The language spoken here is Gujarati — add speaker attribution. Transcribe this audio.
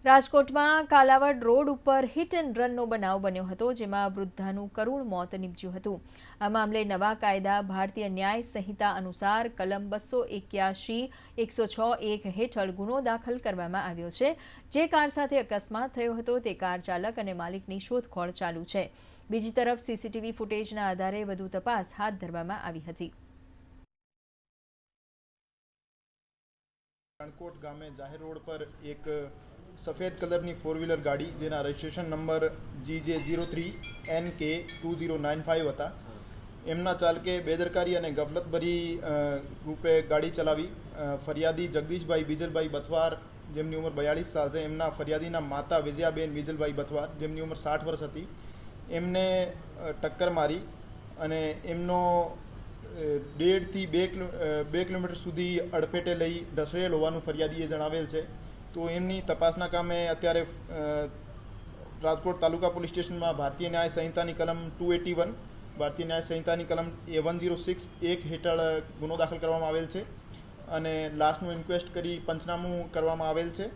Speaker 1: રાજકોટમાં કાલાવડ રોડ ઉપર હિટ એન્ડ રનનો બનાવ બન્યો હતો, જેમાં વૃદ્ધાનું કરુણ મોત નીપજ્યું હતું। આ મામલે નવા કાયદા ભારતીય ન્યાય સંહિતા અનુસાર કલમ 281(106)(1) હેઠળ ગુનો દાખલ કરવામાં આવ્યો છે। જે કાર સાથે અકસ્માત થયો હતો તે કાર ચાલક અને માલિકની શોધખોળ ચાલુ છે। બીજી તરફ સીસીટીવી ફૂટેજના આધારે વધુ તપાસ હાથ ધરવામાં આવી હતી।
Speaker 2: राणकोट गामे जाहिर रोड पर एक सफ़ेद कलर की 4 व्हीलर गाड़ी जेना रजिस्ट्रेशन नंबर GJ03NK2095 था। एमना चालके बेदरकारी और गफलतभरी रूपे गाड़ी चलावी। फरियादी जगदीशभाई बीजलभाई बथवार जेमनी उम्र 42 साल से, एमना फरियादीना माता विजयाबेन बीजलभाई बथवार जेमनी उम्र 60 वर्ष थी, एमने टक्कर मारी अने एमनो 1.5 થી 2 કિલોમીટર સુધી અડફેટે લઈ ઢસડેલ હોવાનું ફરિયાદીએ જણાવેલ છે। તો એમની તપાસના કામે અત્યારે રાજકોટ તાલુકા પોલીસ સ્ટેશનમાં ભારતીય ન્યાય સંહિતાની કલમ 281, ભારતીય ન્યાય સંહિતાની કલમ 106(1) હેઠળ ગુનો દાખલ કરવામાં આવેલ છે અને લાશનું ઇન્ક્વેસ્ટ કરી પંચનામું કરવામાં આવેલ છે।